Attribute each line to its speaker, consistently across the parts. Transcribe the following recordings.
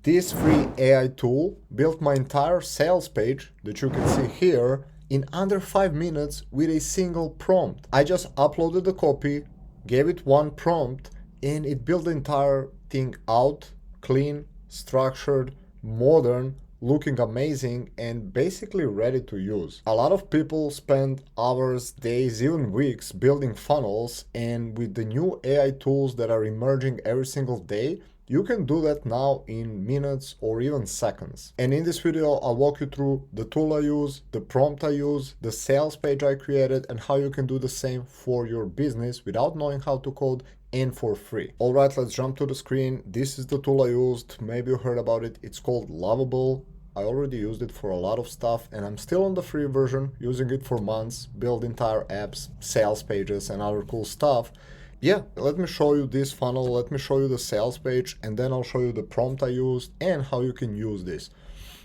Speaker 1: This free AI tool built my entire sales page that you can see here in under 5 minutes with a single prompt. I just uploaded the copy, gave it one prompt, and it built the entire thing out, clean, structured, modern, looking amazing, and basically ready to use. A lot of people spend hours, days, even weeks building funnels, and with the new AI tools that are emerging every single day, you can do that now in minutes or even seconds. And in this video, I'll walk you through the tool I use, the prompt I use, the sales page I created, and how you can do the same for your business without knowing how to code and for free. All right, let's jump to the screen. This is the tool I used. Maybe you heard about it. It's called Lovable. I already used it for a lot of stuff, and I'm still on the free version, using it for months, build entire apps, sales pages, and other cool stuff. Yeah, let me show you this funnel, let me show you the sales page, and then I'll show you the prompt I used and how you can use this.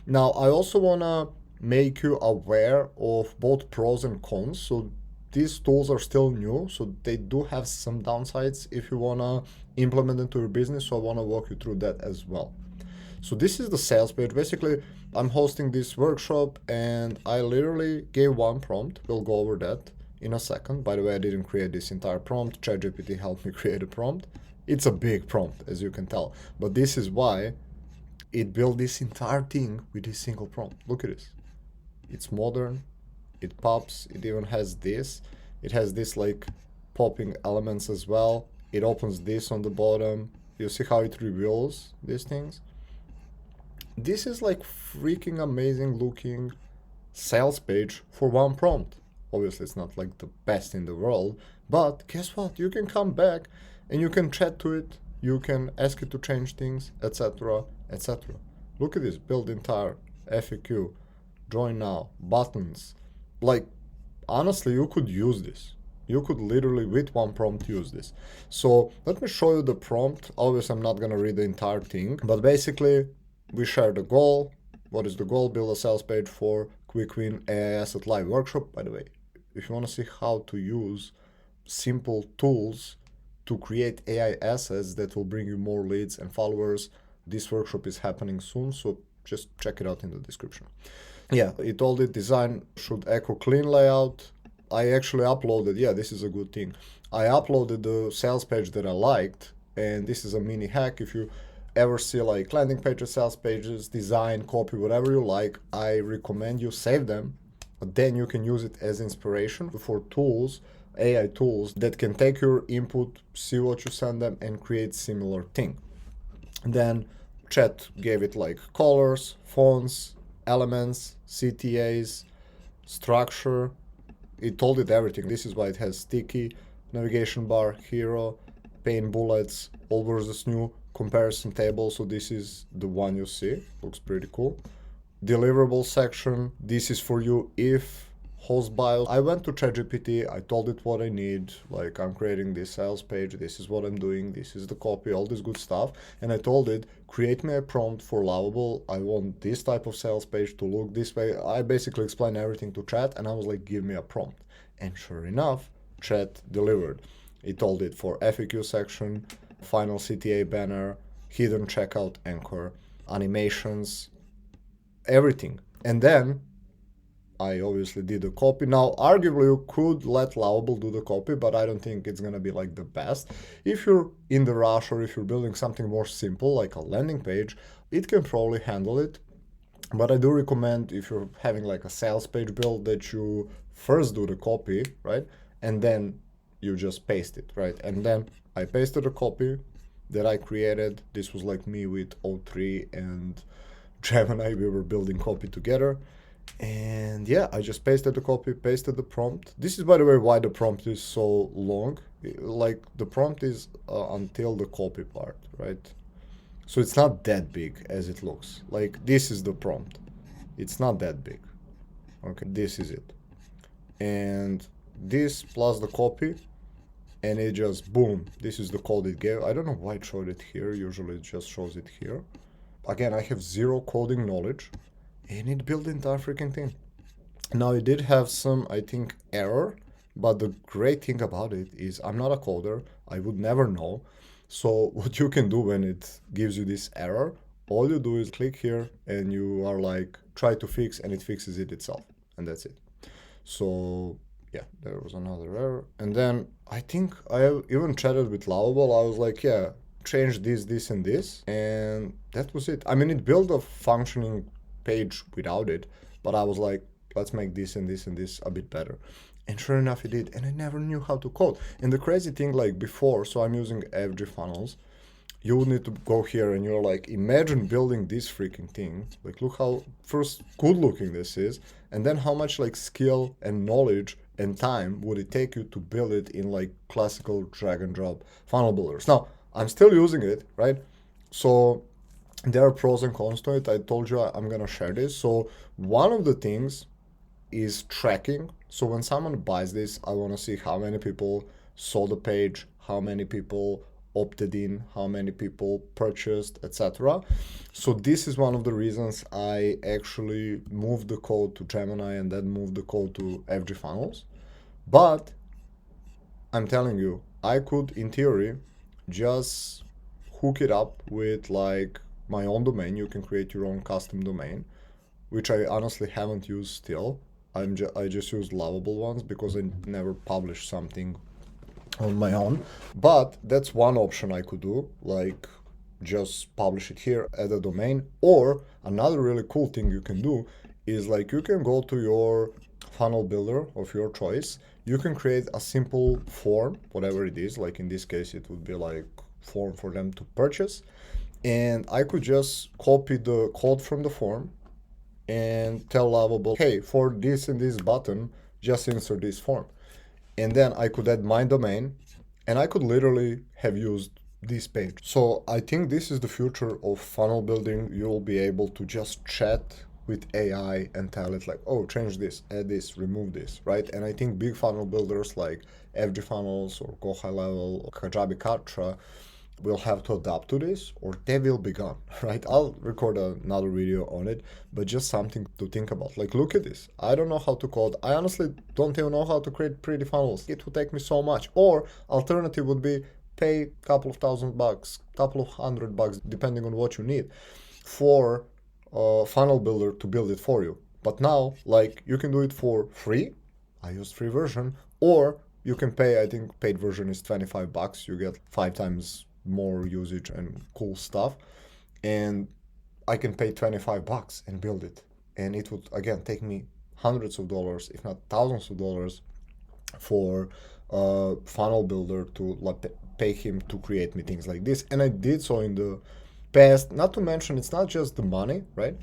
Speaker 1: Now, I also want to make you aware of both pros and cons. So these tools are still new, so they do have some downsides if you want to implement into your business. So I want to walk you through that as well. So this is the sales page. Basically, I'm hosting this workshop and I literally gave one prompt. We'll go over that in a second. By the way, I didn't create this entire prompt. ChatGPT helped me create a prompt. It's a big prompt, as you can tell. But this is why it built this entire thing with a single prompt. Look at this. It's modern. It pops. It even has this. It has this like popping elements as well. It opens this on the bottom. You see how it reveals these things? This is like freaking amazing looking sales page for one prompt. Obviously, it's not like the best in the world, but guess what? You can come back and you can chat to it. You can ask it to change things, etc., etc. Look at this, build entire FAQ, join now, buttons. Like, honestly, you could use this. You could literally, with one prompt, use this. So let me show you the prompt. Obviously, I'm not going to read the entire thing, but basically, we share the goal. What is the goal? Build a sales page for Quick Win AI Asset Live workshop. By the way, if you want to see how to use simple tools to create AI assets that will bring you more leads and followers, this workshop is happening soon, so just check it out in the description. Yeah, it told it design should echo clean layout. I actually uploaded, yeah, this is a good thing. I uploaded the sales page that I liked, and this is a mini hack. If you ever see like landing pages, sales pages, design, copy, whatever you like, I recommend you save them. But then you can use it as inspiration for tools, AI tools that can take your input, see what you send them, and create similar thing. Then chat gave it like colors, fonts, elements, CTAs, structure. It told it everything. This is why it has sticky, navigation bar, hero, pane bullets, old versus new, comparison table. So this is the one you see. Looks pretty cool. Deliverable section. This is for you if host bios. I went to ChatGPT. I told it what I need. Like, I'm creating this sales page. This is what I'm doing. This is the copy, all this good stuff. And I told it, create me a prompt for Lovable. I want this type of sales page to look this way. I basically explained everything to Chat and I was like, give me a prompt. And sure enough, Chat delivered. It told it for FAQ section, final CTA banner, hidden checkout anchor, animations, everything. And then I obviously did a copy. Now, arguably, you could let Lovable do the copy, but I don't think it's going to be like the best. If you're in the rush or if you're building something more simple, like a landing page, it can probably handle it. But I do recommend, if you're having like a sales page build, that you first do the copy, right? And then you just paste it, right? And then I pasted a copy that I created. This was like me with O3 and Gemini. We were building copy together. And yeah, I just pasted the copy, pasted the prompt. This is, by the way, why the prompt is so long. Like, the prompt is until the copy part, right? So it's not that big as it looks. Like, this is the prompt. It's not that big. Okay, this is it. And this plus the copy, and it just, boom, this is the code it gave. I don't know why it showed it here. Usually it just shows it here. Again, I have zero coding knowledge, and it built the entire freaking thing. Now, it did have some, I think, error, but the great thing about it is I'm not a coder. I would never know. So what you can do when it gives you this error, all you do is click here and you are like, try to fix, and it fixes it itself. And that's it. So yeah, there was another error. And then I think I even chatted with Lovable. I was like, yeah, change this, and this. And that was it. I mean, it built a functioning page without it, but I was like, let's make this and this and this a bit better. And sure enough, it did. And I never knew how to code. And the crazy thing, like before, so I'm using FG funnels. You would need to go here and you're like, imagine building this freaking thing. Like, look how first good looking this is, and then how much like skill and knowledge and time would it take you to build it in like classical drag and drop funnel builders. Now, I'm still using it, right? So there are pros and cons to it. I told you I'm gonna share this. So one of the things is tracking. So when someone buys this, I want to see how many people saw the page, how many people opted in, how many people purchased, etc. So this is one of the reasons I actually moved the code to Gemini and then moved the code to FG Funnels. But I'm telling you, I could, in theory, just hook it up with like my own domain. You can create your own custom domain, which I honestly haven't used still. I just use lovable ones because I never published something on my own. But that's one option I could do, like just publish it here, add a domain. Or another really cool thing you can do is like you can go to your funnel builder of your choice. You can create a simple form, whatever it is. Like in this case, it would be like form for them to purchase. And I could just copy the code from the form and tell Lovable, hey, for this and this button, just insert this form. And then I could add my domain, and I could literally have used this page. So I think this is the future of funnel building. You'll be able to just chat with AI and tell it like, oh, change this, add this, remove this, right? And I think big funnel builders like FG Funnels or Go High Level or Kajabi Kartra will have to adapt to this or they will be gone, right? I'll record another video on it, but just something to think about. Like, look at this. I don't know how to code. I honestly don't even know how to create pretty funnels. It would take me so much. Or alternative would be pay a couple of $1,000, couple of $100, depending on what you need, for a funnel builder to build it for you. But now, like, you can do it for free. I used free version, or you can pay. I think paid version is $25. You get 5 times more usage and cool stuff, and I can pay $25 and build it, and it would again take me hundreds of dollars, if not thousands of dollars, for a funnel builder to pay him to create me things like this. And I did so in the past. Not to mention, it's not just the money, right?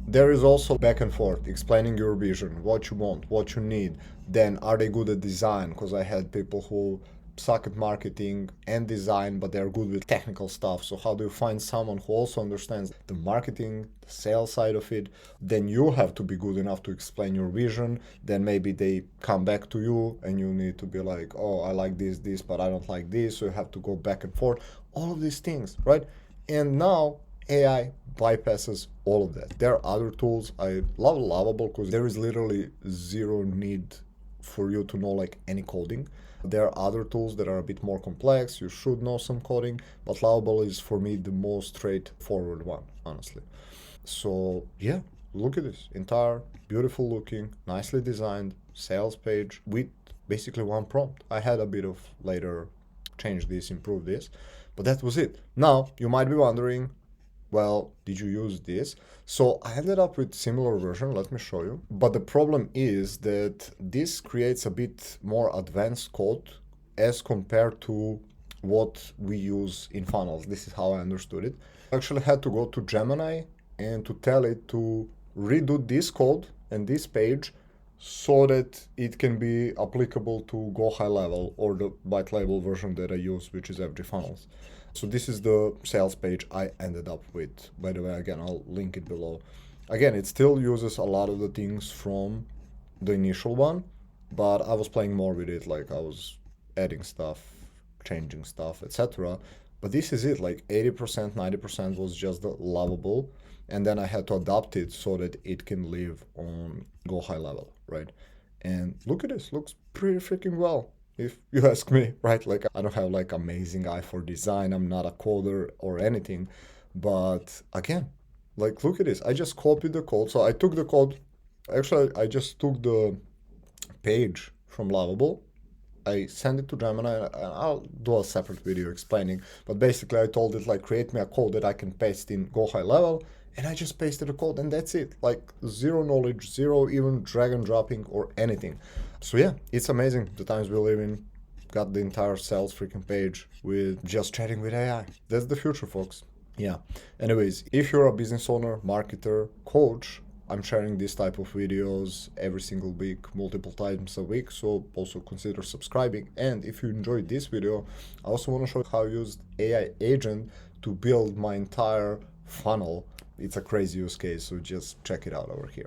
Speaker 1: There is also back and forth explaining your vision, what you want, what you need. Then are they good at design? Because I had people who suck at marketing and design, but they're good with technical stuff. So how do you find someone who also understands the marketing, the sales side of it? Then you have to be good enough to explain your vision. Then maybe they come back to you and you need to be like, oh, I like this, but I don't like this. So you have to go back and forth. All of these things, right? And now AI bypasses all of that. There are other tools. I love Lovable because there is literally zero need for you to know like any coding. There are other tools that are a bit more complex. You should know some coding, but Lovable is for me the most straightforward one, honestly. So yeah, look at this entire beautiful looking, nicely designed sales page with basically one prompt. I had a bit of later change this, improve this, but that was it. Now you might be wondering, well, did you use this? So I ended up with similar version, let me show you. But the problem is that this creates a bit more advanced code as compared to what we use in funnels. This is how I understood it. I actually had to go to Gemini and to tell it to redo this code and this page so that it can be applicable to Go High Level or the white label version that I use, which is FG Funnels. So this is the sales page I ended up with. By the way, again, I'll link it below. Again, it still uses a lot of the things from the initial one, but I was playing more with it. Like I was adding stuff, changing stuff, etc. But this is it, like 80%, 90% was just the lovable. And then I had to adapt it so that it can live on Go High Level, right? And look at this, looks pretty freaking well, if you ask me, right? Like I don't have like amazing eye for design. I'm not a coder or anything, But again, like look at this. I just copied the code. So I took the code. Actually, I just took the page from Lovable. I send it to Gemini, and I'll do a separate video explaining. But basically, I told it like create me a code that I can paste in Go High Level, and I just pasted the code, and that's it. Like zero knowledge, zero even drag and dropping or anything. So yeah, it's amazing the times we live in. Got the entire sales freaking page with just chatting with AI. That's the future, folks. Yeah. Anyways, if you're a business owner, marketer, coach, I'm sharing this type of videos every single week, multiple times a week, so also consider subscribing. And if you enjoyed this video, I also want to show how I used AI agent to build my entire funnel. It's a crazy use case, so just check it out over here.